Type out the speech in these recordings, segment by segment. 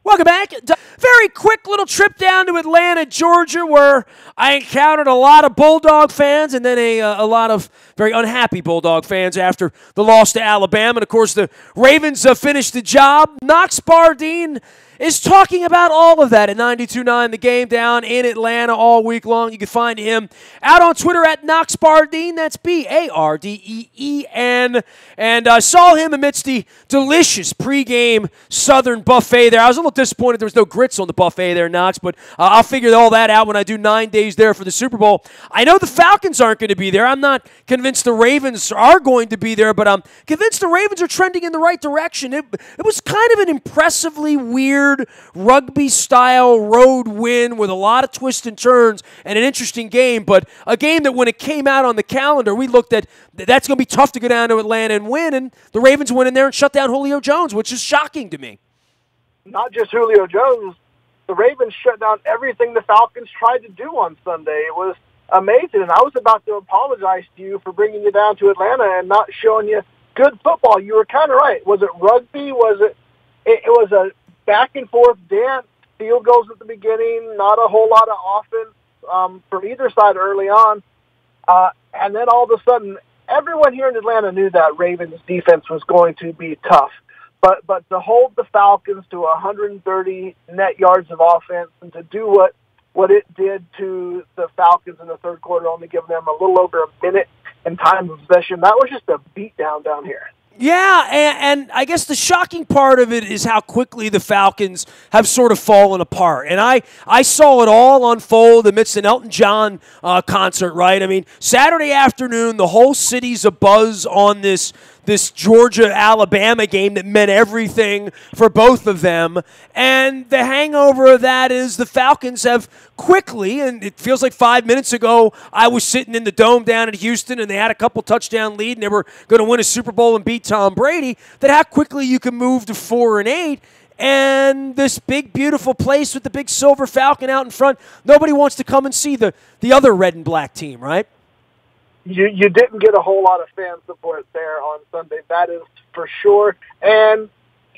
Welcome back. Very quick little trip down to Atlanta, Georgia, where I encountered a lot of Bulldog fans and then a lot of very unhappy Bulldog fans after the loss to Alabama. And, of course, the Ravens finished the job. Knox Bardeen is talking about all of that at 92.9 The Game down in Atlanta all week long. You can find him out on Twitter at Knox Bardeen. That's Bardeen. And I saw him amidst the delicious pregame Southern buffet there. I was a little disappointed there was no grits on the buffet there, Knox, but I'll figure all that out when I do 9 days there for the Super Bowl. I know the Falcons aren't going to be there. I'm not convinced the Ravens are going to be there, but I'm convinced the Ravens are trending in the right direction. It was kind of an impressively weird rugby-style road win with a lot of twists and turns and an interesting game, but a game that when it came out on the calendar, we looked at that's going to be tough to go down to Atlanta and win, and the Ravens went in there and shut down Julio Jones, which is shocking to me. Not just Julio Jones, the Ravens shut down everything the Falcons tried to do on Sunday. It was amazing, and I was about to apologize to you for bringing you down to Atlanta and not showing you good football. You were kind of right. Was it rugby? It was a back-and-forth dance, field goals at the beginning, not a whole lot of offense from either side early on. And then all of a sudden, everyone here in Atlanta knew that Ravens defense was going to be tough. But to hold the Falcons to 130 net yards of offense and to do what it did to the Falcons in the third quarter, only giving them a little over a minute in time of possession, that was just a beatdown down here. Yeah, and I guess the shocking part of it is how quickly the Falcons have sort of fallen apart. And I saw it all unfold amidst an Elton John concert, right? I mean, Saturday afternoon, the whole city's abuzz on this Georgia-Alabama game that meant everything for both of them. And the hangover of that is the Falcons have quickly, and it feels like 5 minutes ago, I was sitting in the Dome down in Houston, and they had a couple touchdown lead, and they were going to win a Super Bowl and beat Tom Brady, that how quickly you can move to 4-8. And this big, beautiful place with the big silver falcon out in front, nobody wants to come and see the other red and black team, right? You didn't get a whole lot of fan support there on Sunday. That is for sure. And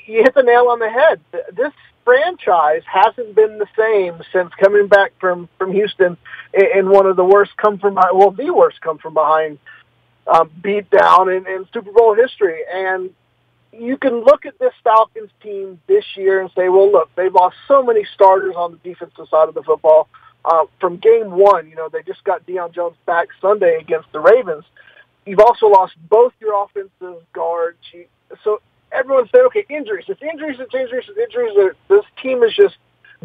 you hit the nail on the head. This franchise hasn't been the same since coming back from Houston in one of the worst the worst come-from-behind beatdown in Super Bowl history. And you can look at this Falcons team this year and say, well, look, they've lost so many starters on the defensive side of the football. From game one, they just got Deion Jones back Sunday against the Ravens. You've also lost both your offensive guards. So everyone said, okay, injuries. It's injuries. This team is just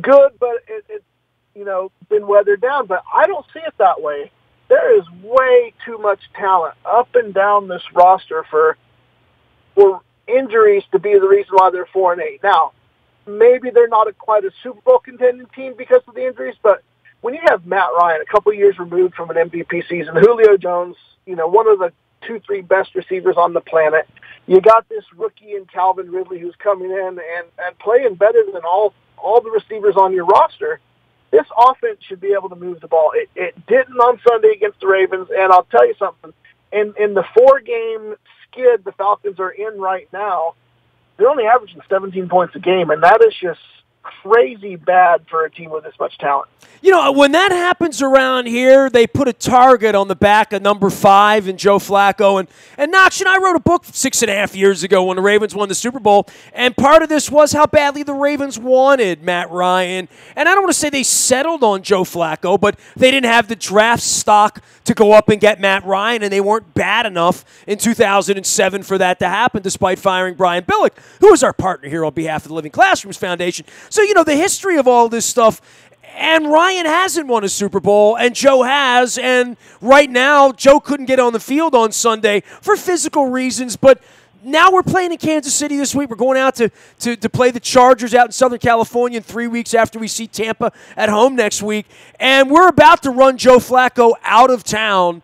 good, but it's been weathered down. But I don't see it that way. There is way too much talent up and down this roster for injuries to be the reason why they're 4-8. Now, maybe they're not quite a Super Bowl contending team because of the injuries, but when you have Matt Ryan, a couple years removed from an MVP season, Julio Jones, one of the 2-3 best receivers on the planet, you got this rookie in Calvin Ridley who's coming in and playing better than all the receivers on your roster. This offense should be able to move the ball. It didn't on Sunday against the Ravens, and I'll tell you something. In the 4-game skid the Falcons are in right now, they're only averaging 17 points a game, and that is just crazy bad for a team with this much talent. When that happens around here, they put a target on the back of number 5 in Joe Flacco. And Knox, I wrote a book 6.5 years ago when the Ravens won the Super Bowl, and part of this was how badly the Ravens wanted Matt Ryan. And I don't want to say they settled on Joe Flacco, but they didn't have the draft stock to go up and get Matt Ryan, and they weren't bad enough in 2007 for that to happen, despite firing Brian Billick, who is our partner here on behalf of the Living Classrooms Foundation. So, the history of all this stuff, and Ryan hasn't won a Super Bowl, and Joe has, and right now, Joe couldn't get on the field on Sunday for physical reasons, but now we're playing in Kansas City this week. We're going out to play the Chargers out in Southern California in 3 weeks after we see Tampa at home next week, and we're about to run Joe Flacco out of town,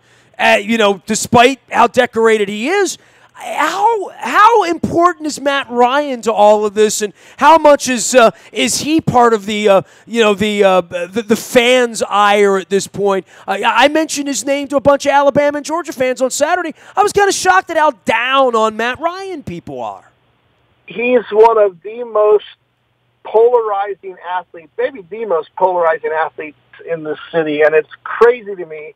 despite how decorated he is. How important is Matt Ryan to all of this, and how much is he part of the fans' ire at this point? I mentioned his name to a bunch of Alabama and Georgia fans on Saturday. I was kind of shocked at how down on Matt Ryan people are. He's one of the most polarizing athlete, maybe the most polarizing athlete in this city, and it's crazy to me.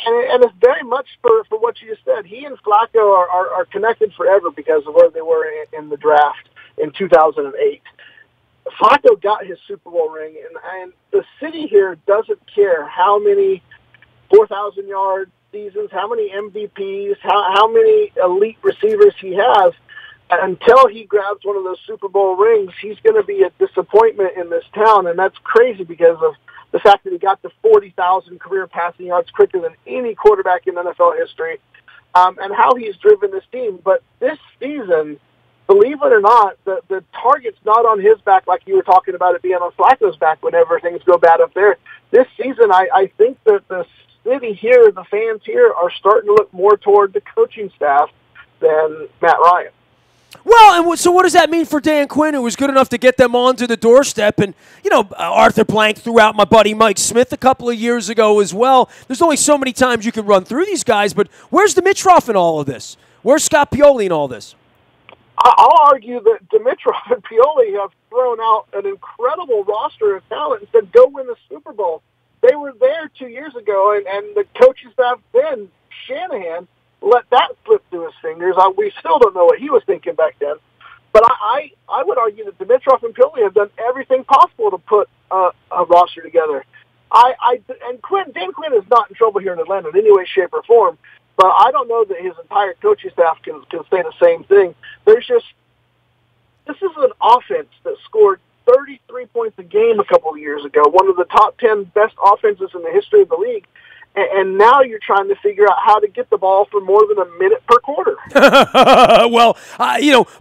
And it's very much for what you just said. He and Flacco are connected forever because of where they were in the draft in 2008. Flacco got his Super Bowl ring, and the city here doesn't care how many 4,000-yard seasons, how many MVPs, how many elite receivers he has. Until he grabs one of those Super Bowl rings, he's going to be a disappointment in this town, and that's crazy because of the fact that he got to 40,000 career passing yards quicker than any quarterback in NFL history, and how he's driven this team. But this season, believe it or not, the target's not on his back like you were talking about it being on Flacco's back whenever things go bad up there. This season, I think that the city here, the fans here, are starting to look more toward the coaching staff than Matt Ryan. Well, and so what does that mean for Dan Quinn, who was good enough to get them onto the doorstep? And, Arthur Blank threw out my buddy Mike Smith a couple of years ago as well. There's only so many times you can run through these guys, but where's Dimitroff in all of this? Where's Scott Pioli in all this? I'll argue that Dimitroff and Pioli have thrown out an incredible roster of talent and said, go win the Super Bowl. They were there 2 years ago, and the coaching staff then, Shanahan, let that slip through his fingers. We still don't know what he was thinking back then. But I would argue that Dimitroff and Pioli have done everything possible to put a roster together. Dan Quinn is not in trouble here in Atlanta in any way, shape, or form. But I don't know that his entire coaching staff can say the same thing. This is an offense that scored 33 points a game a couple of years ago, one of the top 10 best offenses in the history of the league. And now you're trying to figure out how to get the ball for more than a minute per quarter. Well,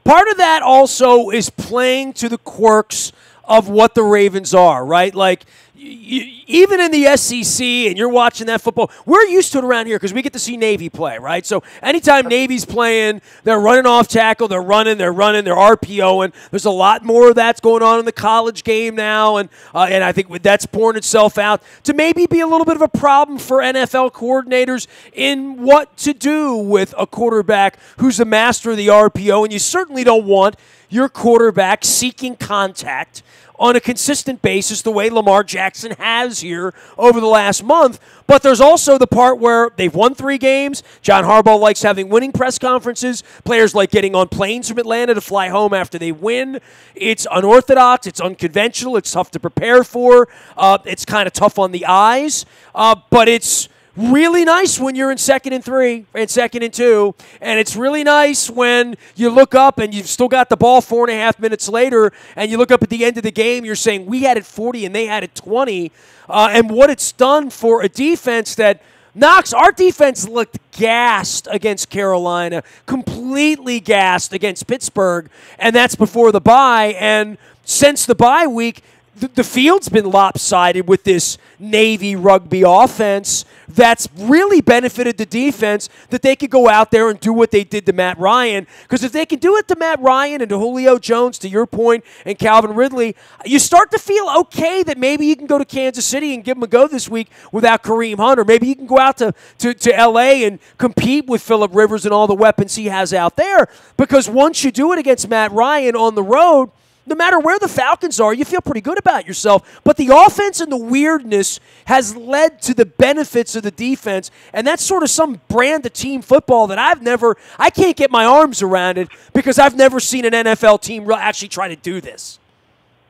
part of that also is playing to the quirks of what the Ravens are, right? Like, even in the SEC, and you're watching that football, we're used to it around here because we get to see Navy play, right? So anytime Navy's playing, they're running off tackle, they're running, they're RPOing. There's a lot more of that's going on in the college game now, and I think that's pouring itself out to maybe be a little bit of a problem for NFL coordinators in what to do with a quarterback who's a master of the RPO, and you certainly don't want your quarterback seeking contact on a consistent basis the way Lamar Jackson has here over the last month. But there's also the part where they've won 3 games. John Harbaugh likes having winning press conferences. Players like getting on planes from Atlanta to fly home after they win. It's unorthodox. It's unconventional. It's tough to prepare for. It's kind of tough on the eyes. But it's really nice when you're in 2nd and 3 and 2nd and 2, and it's really nice when you look up and you've still got the ball 4.5 minutes later, and you look up at the end of the game, you're saying we had it 40 and they had it 20, and what it's done for a defense that Knox, our defense looked gassed against Carolina, completely gassed against Pittsburgh, and that's before the bye, and since the bye week, the field's been lopsided with this Navy rugby offense that's really benefited the defense that they could go out there and do what they did to Matt Ryan. Because if they can do it to Matt Ryan and to Julio Jones, to your point, and Calvin Ridley, you start to feel okay that maybe you can go to Kansas City and give them a go this week without Kareem Hunt. Or maybe you can go out to L.A. and compete with Phillip Rivers and all the weapons he has out there. Because once you do it against Matt Ryan on the road, no matter where the Falcons are, you feel pretty good about yourself. But the offense and the weirdness has led to the benefits of the defense, and that's sort of some brand of team football that I can't get my arms around it because I've never seen an NFL team actually try to do this.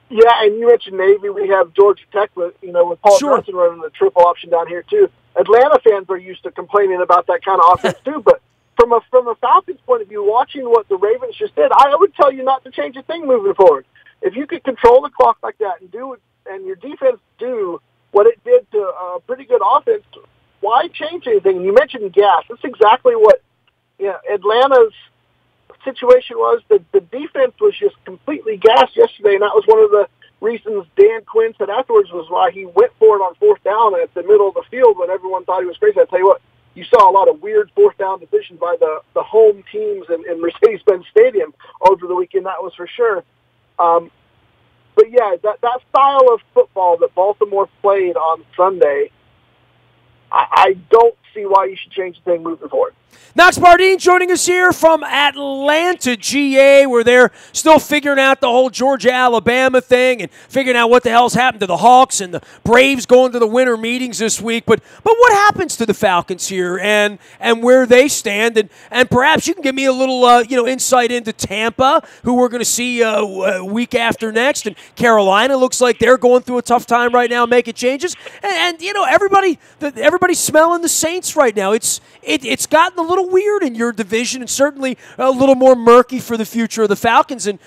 Yeah, and you mentioned Navy. We have Georgia Tech with Paul Johnson running the triple option down here too. Atlanta fans are used to complaining about that kind of offense too, but from a Falcons point of view, watching what the Ravens just did, I would tell you not to change a thing moving forward. If you could control the clock like that and your defense do what it did to a pretty good offense, why change anything? You mentioned gas. That's exactly what Atlanta's situation was. The defense was just completely gassed yesterday, and that was one of the reasons Dan Quinn said afterwards was why he went for it on 4th down at the middle of the field when everyone thought he was crazy. I tell you what, you saw a lot of weird 4th down decisions by the home teams in Mercedes-Benz Stadium over the weekend, that was for sure. But yeah, that style of football that Baltimore played on Sunday, I don't see why you should change the thing moving forward. Knox Bardeen joining us here from Atlanta, GA, where they're still figuring out the whole Georgia-Alabama thing and figuring out what the hell's happened to the Hawks and the Braves going to the winter meetings this week. But what happens to the Falcons here and where they stand? And perhaps you can give me a little insight into Tampa, who we're going to see week after next. And Carolina looks like they're going through a tough time right now, making changes. And everybody's smelling the Saints right now. It's gotten a little weird in your division and certainly a little more murky for the future of the Falcons and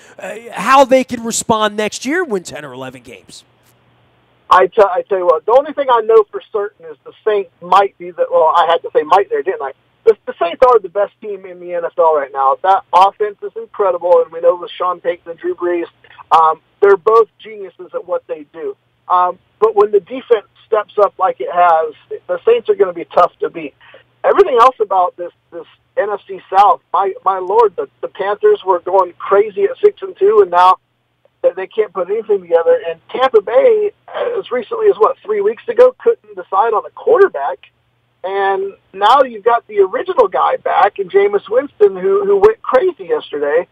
how they can respond next year, win 10 or 11 games. I tell you what, the only thing I know for certain is the Saints might be I had to say might there, didn't I? The Saints are the best team in the NFL right now. That offense is incredible, and we know with Sean Payton and Drew Brees, they're both geniuses at what they do. But when the defense steps up like it has, the Saints are going to be tough to beat. Everything else about this NFC South, my Lord, the Panthers were going crazy at 6-2, and now they can't put anything together. And Tampa Bay, as recently as 3 weeks ago, couldn't decide on a quarterback. And now you've got the original guy back, and Jameis Winston, who went crazy yesterday.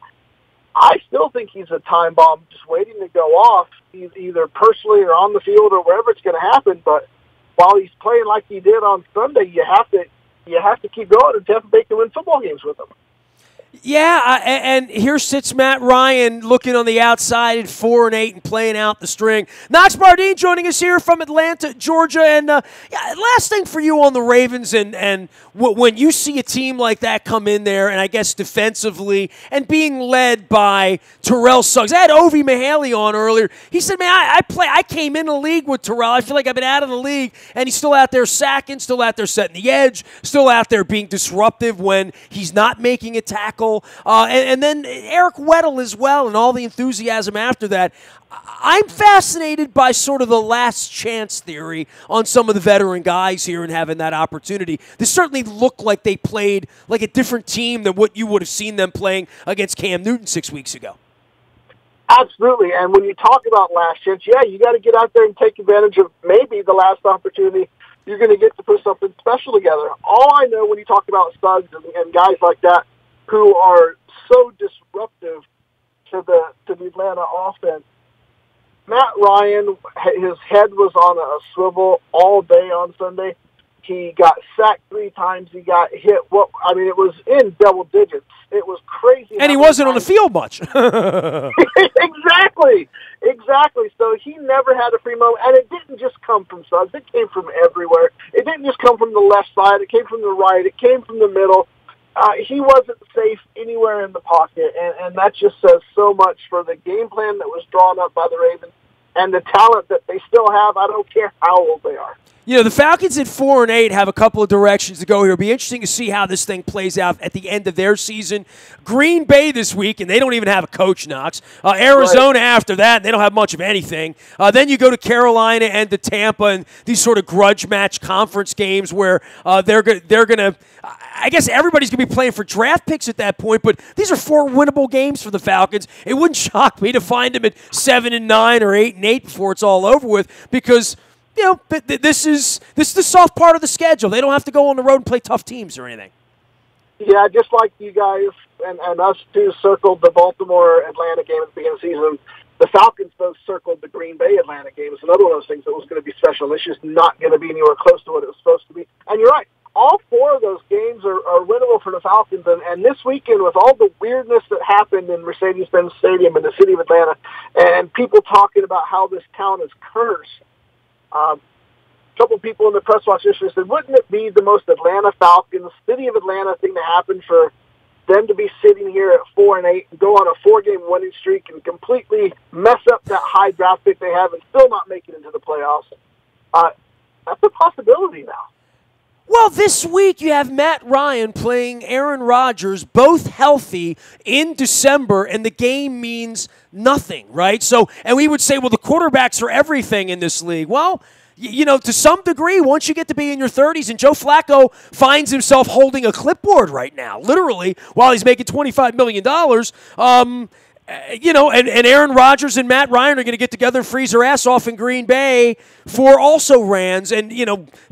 I still think he's a time bomb, just waiting to go off, either personally or on the field or wherever it's going to happen. But while he's playing like he did on Sunday, you have to keep going, and Tampa Bay can win football games with him. Yeah, and here sits Matt Ryan looking on the outside at 4-8 and playing out the string. Knox Bardeen joining us here from Atlanta, Georgia. And last thing for you on the Ravens, and when you see a team like that come in there, and I guess defensively, and being led by Terrell Suggs. I had Ovi Mihaly on earlier. He said, man, I came in the league with Terrell. I feel like I've been out of the league, and he's still out there sacking, still out there setting the edge, still out there being disruptive when he's not making a tackle. And then Eric Weddle as well, and all the enthusiasm after that. I'm fascinated by sort of the last chance theory on some of the veteran guys here and having that opportunity. They certainly look like they played like a different team than what you would have seen them playing against Cam Newton 6 weeks ago. Absolutely, and when you talk about last chance, you got to get out there and take advantage of maybe the last opportunity you're going to get to put something special together. All I know when you talk about Suggs and guys like that who are so disruptive to the Atlanta offense, Matt Ryan, his head was on a swivel all day on Sunday. He got sacked 3 times. He got hit. It was in double digits. It was crazy. And he wasn't on the field much. Exactly. So he never had a free moment. And it didn't just come from Suggs. It came from everywhere. It didn't just come from the left side. It came from the right. It came from the middle. He wasn't safe anywhere in the pocket, and that just says so much for the game plan that was drawn up by the Ravens and the talent that they still have. I don't care how old they are. You know, the Falcons at 4-8 have a couple of directions to go here. It'll be interesting to see how this thing plays out at the end of their season. Green Bay this week, and they don't even have a coach, Knox. Arizona after that, they don't have much of anything. Then you go to Carolina and to Tampa, and these sort of grudge match conference games where they're going to I guess everybody's going to be playing for draft picks at that point, but these are 4 winnable games for the Falcons. It wouldn't shock me to find them at 7-9 or 8-8 before it's all over with, because this is the soft part of the schedule. They don't have to go on the road and play tough teams or anything. Yeah, just like you guys and us too circled the Baltimore-Atlanta game at the beginning of the season, the Falcons both circled the Green Bay-Atlanta game. It's another one of those things that was going to be special. It's just not going to be anywhere close to what it was supposed to be. And you're right. All 4 of those games are winnable for the Falcons. And this weekend, with all the weirdness that happened in Mercedes-Benz Stadium in the city of Atlanta, and people talking about how this town is cursed, a couple of people in the press box yesterday said, wouldn't it be the most Atlanta Falcons, city of Atlanta thing to happen for them to be sitting here at 4-8 and go on a 4-game winning streak and completely mess up that high draft pick they have and still not make it into the playoffs? That's a possibility now. Well, this week you have Matt Ryan playing Aaron Rodgers, both healthy in December, and the game means nothing, right? So, and we would say, well, the quarterbacks are everything in this league. Well, to some degree, once you get to be in your 30s, and Joe Flacco finds himself holding a clipboard right now, literally, while he's making $25 million, And Aaron Rodgers and Matt Ryan are going to get together and freeze their ass off in Green Bay for also Rans. And,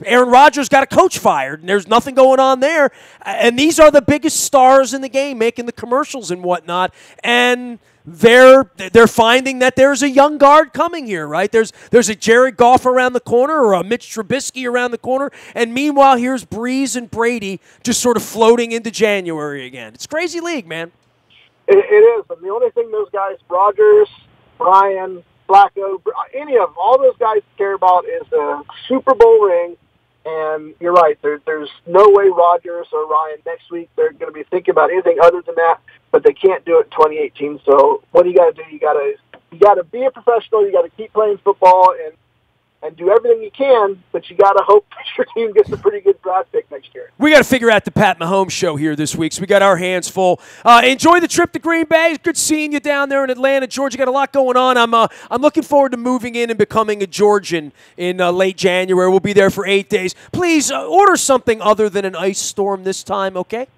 Aaron Rodgers got a coach fired, and there's nothing going on there. And these are the biggest stars in the game making the commercials and whatnot. And they're finding that there's a young guard coming here, right? There's a Jared Goff around the corner or a Mitch Trubisky around the corner. And meanwhile, here's Breeze and Brady just sort of floating into January again. It's a crazy league, man. It is. And the only thing those guys, Rodgers, Ryan, Flacco, any of them, all those guys care about is a Super Bowl ring. And you're right. There's no way Rodgers or Ryan next week they're going to be thinking about anything other than that. But they can't do it in 2018. So what do you got to do? You got to be a professional. You got to keep playing football and do everything you can, but you got to hope that your team gets a pretty good draft pick next year. We got to figure out the Pat Mahomes show here this week, so we got our hands full. Enjoy the trip to Green Bay. Good seeing you down there in Atlanta. Georgia, got a lot going on. I'm looking forward to moving in and becoming a Georgian in late January. We'll be there for 8 days. Please order something other than an ice storm this time, okay?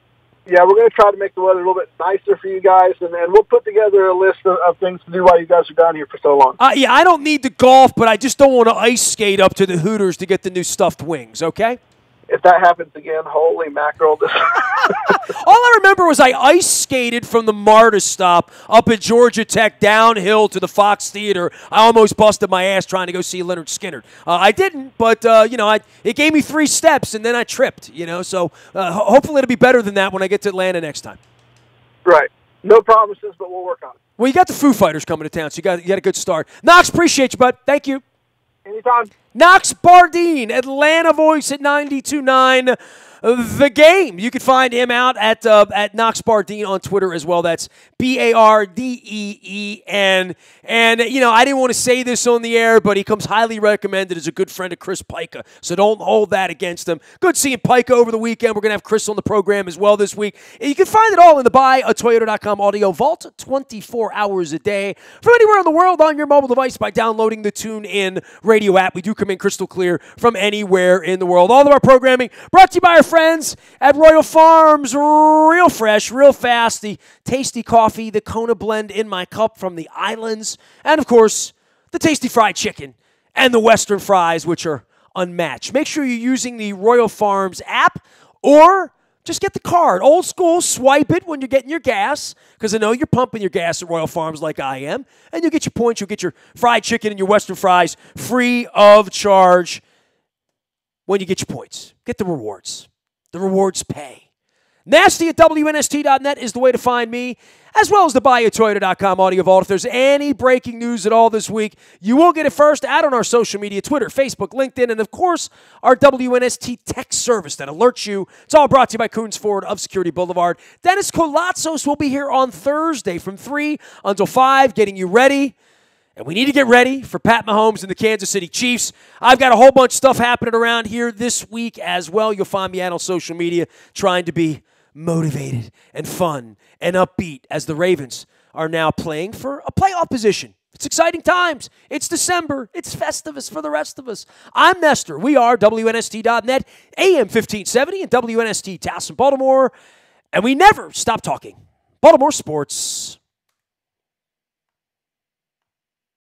Yeah, we're going to try to make the weather a little bit nicer for you guys, and we'll put together a list of things to do while you guys are down here for so long. Yeah, I don't need the golf, but I just don't want to ice skate up to the Hooters to get the new stuffed wings, okay? If that happens again, holy mackerel. All I remember was I ice skated from the MARTA stop up at Georgia Tech downhill to the Fox Theater. I almost busted my ass trying to go see Leonard Skinner. I didn't, but, it gave me 3 steps, and then I tripped, So hopefully it'll be better than that when I get to Atlanta next time. Right. No promises, but we'll work on it. Well, you got the Foo Fighters coming to town, so you got a good start. Knox, appreciate you, bud. Thank you. Anytime. Knox Bardeen, Atlanta voice at 92.9 The Game. You can find him out at Knox Bardeen on Twitter as well. That's Bardeen. And, I didn't want to say this on the air, but he comes highly recommended as a good friend of Chris Pica. So don't hold that against him. Good seeing Pica over the weekend. We're going to have Chris on the program as well this week. You can find it all in the buyatoyota.com audio vault 24 hours a day from anywhere in the world on your mobile device by downloading the TuneIn radio app. We do come in crystal clear from anywhere in the world. All of our programming brought to you by our friends at Royal Farms. Real fresh, real fast. The tasty coffee, the Kona blend in my cup from the islands. And, of course, the tasty fried chicken and the Western fries, which are unmatched. Make sure you're using the Royal Farms app or just get the card. Old school, swipe it when you're getting your gas, because I know you're pumping your gas at Royal Farms like I am. And you'll get your points. You'll get your fried chicken and your Western fries free of charge when you get your points. Get the rewards. The rewards pay. Nasty at WNST.net is the way to find me, as well as the buyatoyota.com audio vault. If there's any breaking news at all this week, you will get it first out on our social media, Twitter, Facebook, LinkedIn, and, of course, our WNST text service that alerts you. It's all brought to you by Coons Ford of Security Boulevard. Dennis Colatzos will be here on Thursday from 3 until 5, getting you ready. And we need to get ready for Pat Mahomes and the Kansas City Chiefs. I've got a whole bunch of stuff happening around here this week as well. You'll find me out on social media trying to be motivated and fun and upbeat as the Ravens are now playing for a playoff position. It's exciting times. It's December. It's Festivus for the rest of us. I'm Nestor. We are WNST.net, AM 1570 and WNST Towson, Baltimore. And we never stop talking Baltimore sports.